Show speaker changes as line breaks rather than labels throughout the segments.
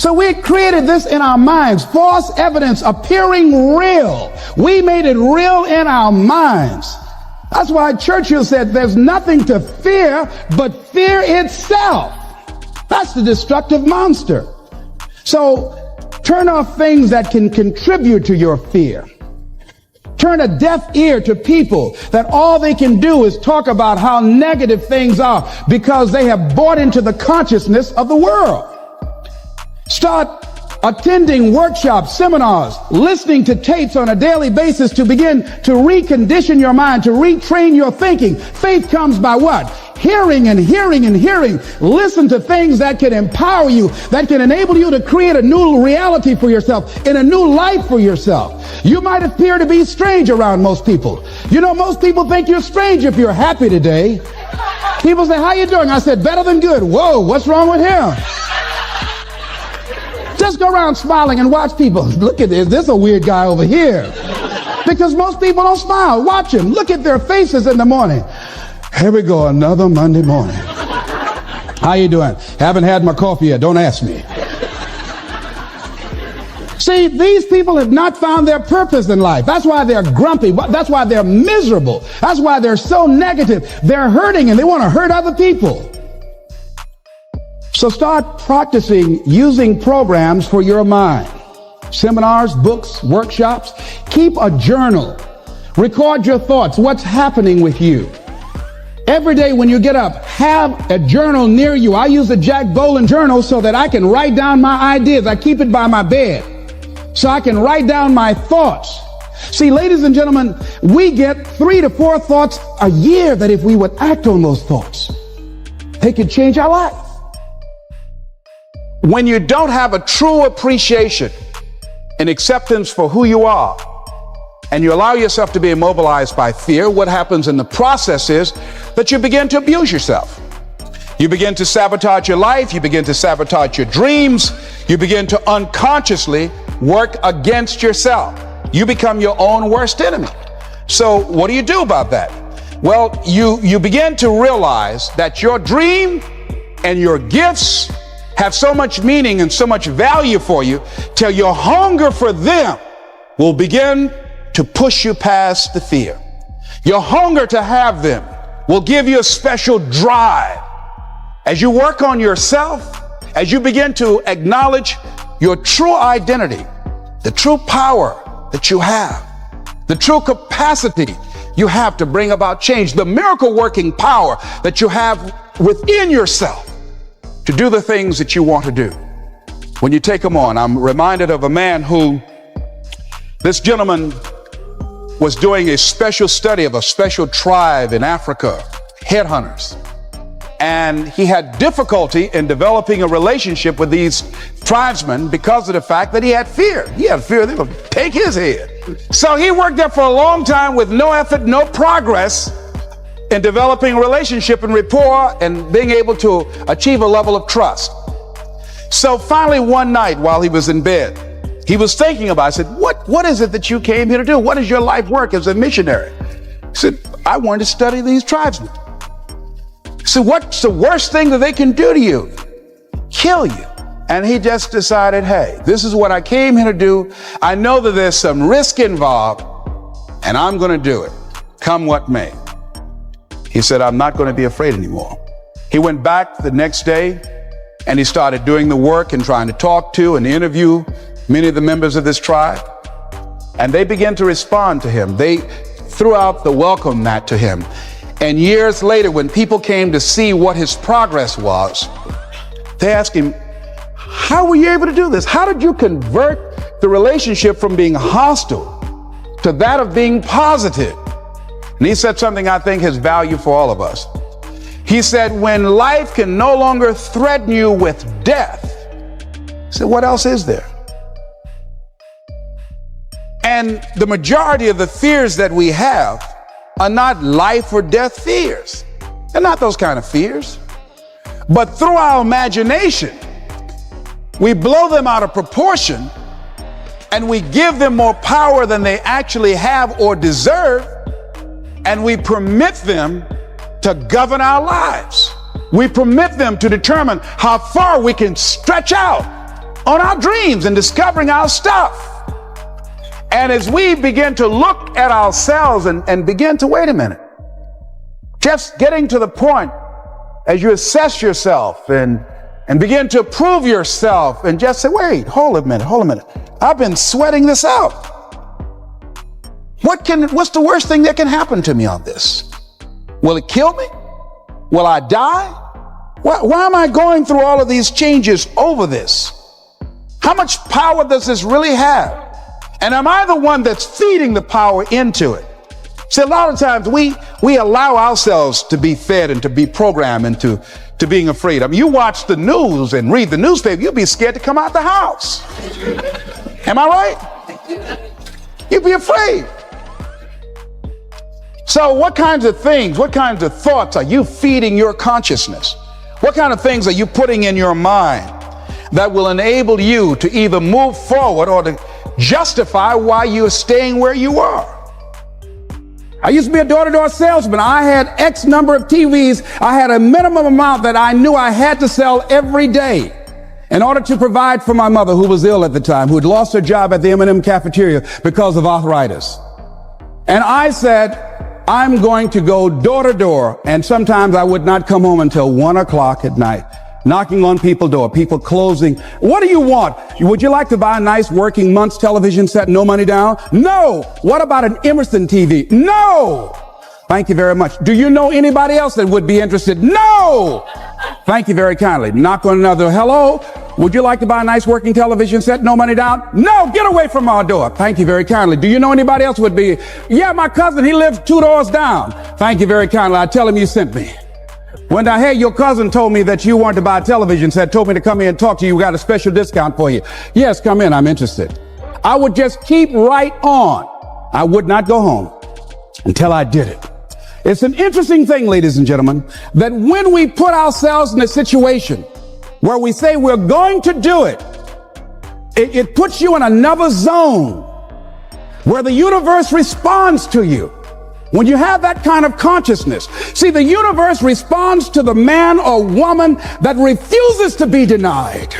So we created this in our minds, false evidence appearing real. We made it real in our minds. That's why Churchill said there's nothing to fear but fear itself. That's the destructive monster. So turn off things that can contribute to your fear. Turn a deaf ear to people that all they can do is talk about how negative things are because they have bought into the consciousness of the world. Start attending workshops, seminars, listening to tapes on a daily basis to begin to recondition your mind, to retrain your thinking. Faith comes by what? Hearing and hearing and hearing. Listen to things that can empower you, that can enable you to create a new reality for yourself and a new life for yourself. You might appear to be strange around most people. You know, most people think you're strange if you're happy today. People say, how you doing? I said, better than good. Whoa, what's wrong with him? Just go around smiling and watch people. Look at this. This is a weird guy over here. Because most people don't smile. Watch them. Look at their faces in the morning. Here we go, another Monday morning. How you doing? Haven't had my coffee yet. Don't ask me. See, these people have not found their purpose in life. That's why they're grumpy. That's why they're miserable. That's why they're so negative. They're hurting and they want to hurt other people. So start practicing using programs for your mind. Seminars, books, workshops. Keep a journal. Record your thoughts. What's happening with you? Every day when you get up, have a journal near you. I use a Jack Boland journal so that I can write down my ideas. I keep it by my bed so I can write down my thoughts. See, ladies and gentlemen, we get 3 to 4 thoughts a year that if we would act on those thoughts, they could change our life. When you don't have a true appreciation and acceptance for who you are, and you allow yourself to be immobilized by fear, what happens in the process is that you begin to abuse yourself. You begin to sabotage your life. You begin to sabotage your dreams. You begin to unconsciously work against yourself. You become your own worst enemy. So what do you do about that? Well, you begin to realize that your dream and your gifts have so much meaning and so much value for you till your hunger for them will begin to push you past the fear. Your hunger to have them will give you a special drive. As you work on yourself, as you begin to acknowledge your true identity, the true power that you have, the true capacity you have to bring about change, the miracle working power that you have within yourself to do the things that you want to do. When you take them on, I'm reminded of a man who, this gentleman was doing a special study of a special tribe in Africa, headhunters. And he had difficulty in developing a relationship with these tribesmen because of the fact that he had fear. He had fear they would take his head. So he worked there for a long time with no effort, no progress in developing a relationship and rapport and being able to achieve a level of trust. So finally one night while he was in bed, he was thinking about it. I said, what is it that you came here to do? What is your life work as a missionary? He said, I wanted to study these tribesmen. He said, what's the worst thing that they can do to you? Kill you. And he just decided, hey, this is what I came here to do. I know that there's some risk involved and I'm going to do it, come what may. He said, I'm not going to be afraid anymore. He went back the next day and he started doing the work and trying to talk to and interview many of the members of this tribe. And they began to respond to him. They threw out the welcome mat to him. And years later, when people came to see what his progress was, they asked him, how were you able to do this? How did you convert the relationship from being hostile to that of being positive? And he said something I think has value for all of us. He said, when life can no longer threaten you with death, he said, what else is there? And the majority of the fears that we have are not life or death fears. They're not those kind of fears. But through our imagination, we blow them out of proportion and we give them more power than they actually have or deserve. And we permit them to govern our lives. We permit them to determine how far we can stretch out on our dreams and discovering our stuff. And as we begin to look at ourselves and begin to, wait a minute, just getting to the point as you assess yourself and begin to prove yourself and just say, wait, hold a minute. I've been sweating this out. What's the worst thing that can happen to me on this? Will it kill me? Will I die? Why am I going through all of these changes over this? How much power does this really have? And am I the one that's feeding the power into it? See, a lot of times we allow ourselves to be fed and to be programmed into being afraid. I mean, you watch the news and read the newspaper, you'll be scared to come out the house. Am I right? You'd be afraid. So what kinds of things, what kinds of thoughts are you feeding your consciousness? What kind of things are you putting in your mind that will enable you to either move forward or to justify why you're staying where you are? I used to be a door-to-door salesman. I had X number of TVs. I had a minimum amount that I knew I had to sell every day in order to provide for my mother, who was ill at the time, who had lost her job at the M&M cafeteria because of arthritis. And I said, I'm going to go door to door. And sometimes I would not come home until 1 o'clock at night, knocking on people's door, people closing. What do you want? Would you like to buy a nice working month's television set, no money down? No. What about an Emerson TV? No. Thank you very much. Do you know anybody else that would be interested? No. Thank you very kindly. Knock on another. Hello. Would you like to buy a nice working television set, no money down? No. Get away from our door. Thank you very kindly. Do you know anybody else would be? Yeah, my cousin, he lives 2 doors down. Thank you very kindly. I tell him you sent me. When I heard your cousin told me that you wanted to buy a television set, told me to come in and talk to you, we got a special discount for you. Yes, come in, I'm interested. I would just keep right on. I would not go home until I did it. It's an interesting thing, ladies and gentlemen, that when we put ourselves in a situation where we say we're going to do it, it puts you in another zone where the universe responds to you. When you have that kind of consciousness, see, the universe responds to the man or woman that refuses to be denied,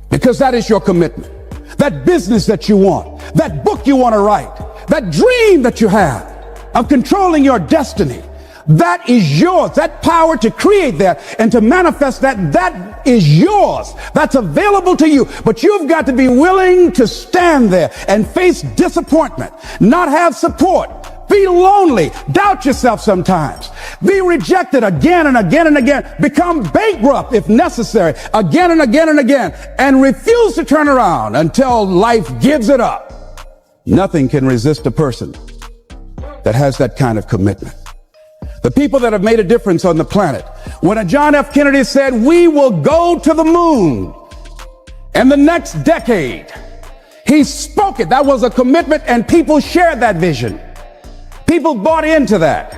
because that is your commitment. That business that you want, that book you want to write, that dream that you have of controlling your destiny, that is yours. That power to create that and to manifest that is yours. That's available to you. But you've got to be willing to stand there and face disappointment, not have support. Be lonely, doubt yourself sometimes, be rejected again and again and again, become bankrupt if necessary, again and again and again, and refuse to turn around until life gives it up. Nothing can resist a person that has that kind of commitment. The people that have made a difference on the planet. When John F. Kennedy said, we will go to the moon in the next decade, he spoke it. That was a commitment, and people shared that vision. People bought into that.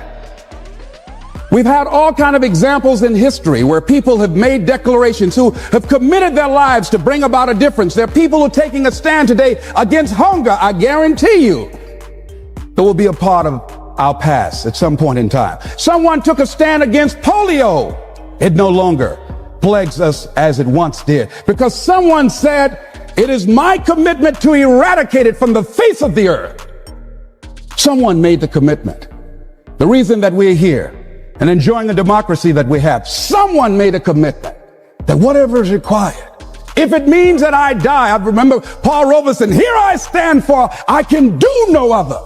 We've had all kinds of examples in history where people have made declarations, who have committed their lives to bring about a difference. There are people who are taking a stand today against hunger. I guarantee you it will be a part of our past at some point in time. Someone took a stand against polio. It no longer plagues us as it once did, because someone said, it is my commitment to eradicate it from the face of the earth. Someone made the commitment. The reason that we're here and enjoying the democracy that we have, someone made a commitment that whatever is required, if it means that I die. I remember Paul Robeson, here I stand, for I can do no other.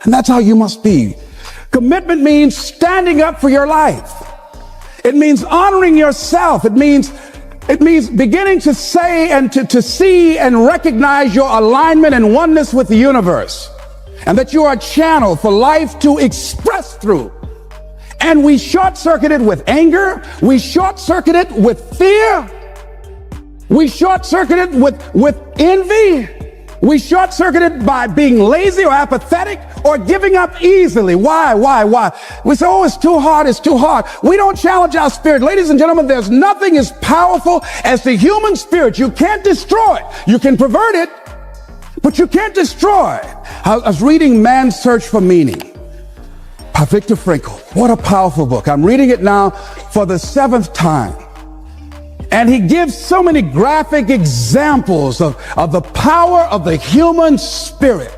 And that's how you must be. Commitment means standing up for your life. It means honoring yourself. It means beginning to say and to see and recognize your alignment and oneness with the universe, and that you are a channel for life to express through. And we short-circuit it with anger. We short-circuit it with fear. We short-circuit it with envy. We short-circuit it by being lazy or apathetic or giving up easily. Why? We say, oh, it's too hard, it's too hard. We don't challenge our spirit. Ladies and gentlemen, there's nothing as powerful as the human spirit. You can't destroy it. You can pervert it, but you can't destroy it. I was reading Man's Search for Meaning by Viktor Frankl. What a powerful book. I'm reading it now for the 7th time. And he gives so many graphic examples of the power of the human spirit.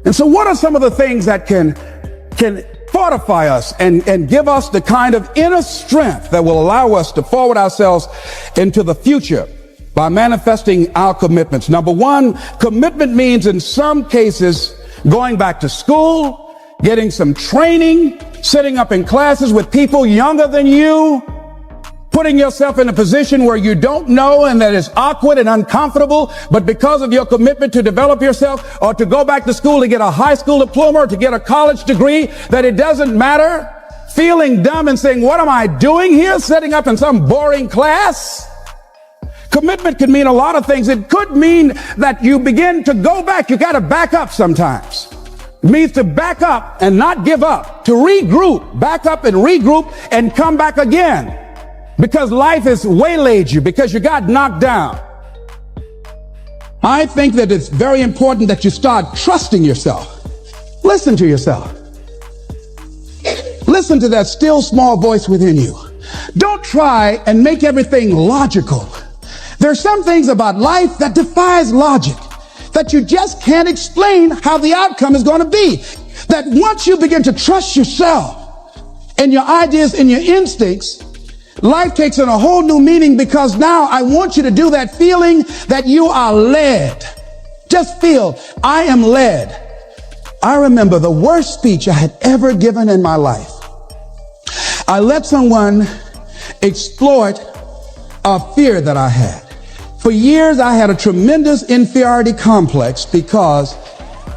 And so what are some of the things that can fortify us and give us the kind of inner strength that will allow us to forward ourselves into the future by manifesting our commitments? Number one, commitment means in some cases going back to school, getting some training, sitting up in classes with people younger than you, putting yourself in a position where you don't know and that is awkward and uncomfortable, but because of your commitment to develop yourself or to go back to school to get a high school diploma or to get a college degree, that it doesn't matter, feeling dumb and saying, what am I doing here, sitting up in some boring class? Commitment can mean a lot of things. It could mean that you begin to go back. You got to back up sometimes. It means to back up and not give up, to regroup, back up and regroup and come back again. Because life has waylaid you, because you got knocked down. I think that it's very important that you start trusting yourself. Listen to yourself. Listen to that still small voice within you. Don't try and make everything logical. There are some things about life that defies logic, that you just can't explain how the outcome is going to be. That once you begin to trust yourself and your ideas and your instincts, life takes on a whole new meaning, because now I want you to do that feeling that you are led. Just feel, I am led. I remember the worst speech I had ever given in my life. I let someone exploit a fear that I had. For years, I had a tremendous inferiority complex because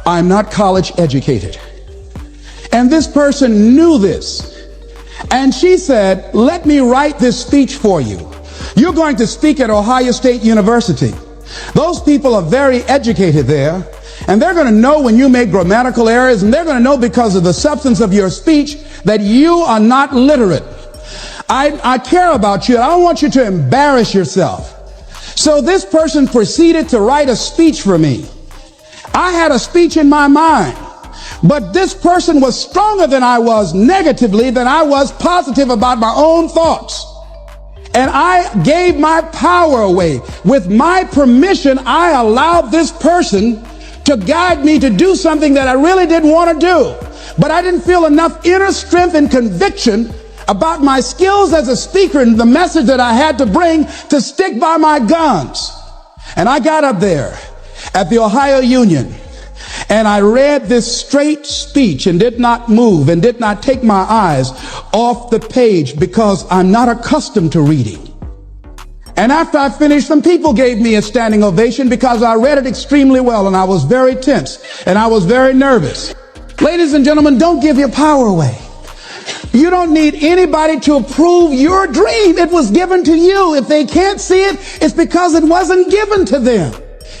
I'm not college educated. And this person knew this. And she said, let me write this speech for you. You're going to speak at Ohio State University. Those people are very educated there, and they're going to know when you make grammatical errors, and they're going to know because of the substance of your speech that you are not literate. I care about you. I don't want you to embarrass yourself. So this person proceeded to write a speech for me. I had a speech in my mind. But this person was stronger than I was negatively than I was positive about my own thoughts. And I gave my power away. With my permission, I allowed this person to guide me to do something that I really didn't want to do. But I didn't feel enough inner strength and conviction about my skills as a speaker and the message that I had to bring to stick by my guns. And I got up there at the Ohio Union, and I read this straight speech and did not move and did not take my eyes off the page because I'm not accustomed to reading. And after I finished, some people gave me a standing ovation because I read it extremely well, and I was very tense and I was very nervous. Ladies and gentlemen, don't give your power away. You don't need anybody to approve your dream. It was given to you. If they can't see it, it's because it wasn't given to them.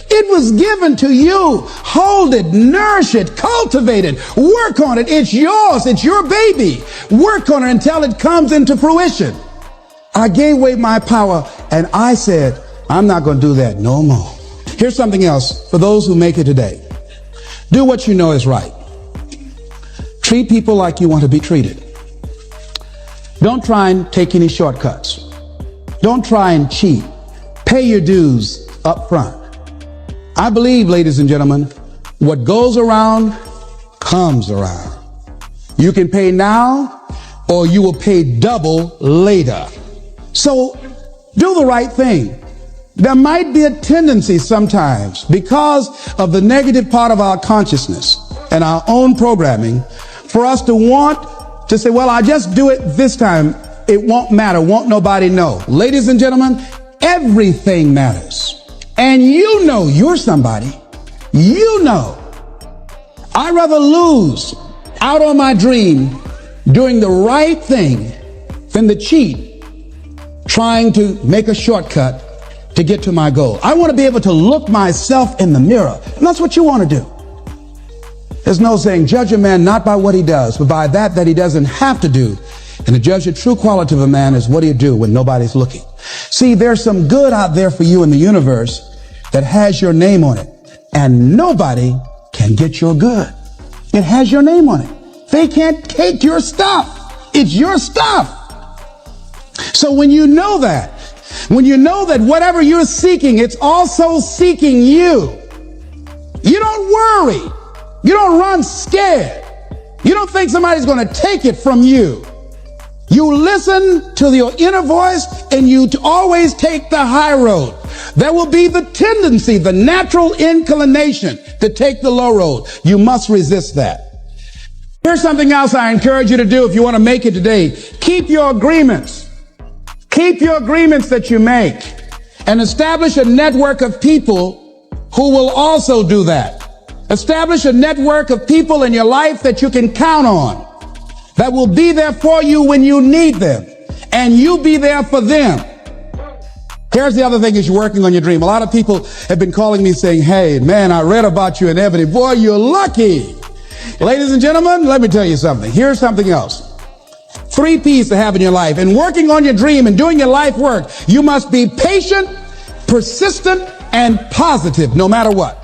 It was given to you. Hold it, nourish it, cultivate it, work on it. It's yours. It's your baby. Work on it until it comes into fruition. I gave away my power, and I said, I'm not going to do that no more. Here's something else for those who make it today. Do what you know is right. Treat people like you want to be treated. Don't try and take any shortcuts. Don't try and cheat. Pay your dues up front. I believe, ladies and gentlemen, what goes around comes around. You can pay now, or you will pay double later. So do the right thing. There might be a tendency sometimes, because of the negative part of our consciousness and our own programming, for us to want to say, well, I'll just do it this time. It won't matter. Won't nobody know. Ladies and gentlemen, everything matters. And you know you're somebody. You know. I'd rather lose out on my dream doing the right thing than to cheat trying to make a shortcut to get to my goal. I want to be able to look myself in the mirror. And that's what you want to do. There's no saying, judge a man not by what he does, but by that he doesn't have to do. And to judge the true quality of a man is what do you do when nobody's looking. See, there's some good out there for you in the universe that has your name on it. And nobody can get your good. It has your name on it. They can't take your stuff. It's your stuff. So when you know that,
When you know that whatever you're seeking, it's also seeking you. You don't worry. You don't run scared. You don't think somebody's going to take it from you. You listen to your inner voice and you always take the high road. There will be the tendency, the natural inclination to take the low road. You must resist that. Here's something else I encourage you to do if you want to make it today. Keep your agreements. Keep your agreements that you make and establish a network of people who will also do that. Establish a network of people in your life that you can count on, that will be there for you when you need them, and you be there for them. Here's the other thing is you're working on your dream. A lot of people have been calling me saying, hey, man, I read about you in Ebony. Boy, you're lucky. Ladies and gentlemen, let me tell you something. Here's something else. 3 P's to have in your life. In working on your dream and doing your life work, you must be patient, persistent, and positive no matter what.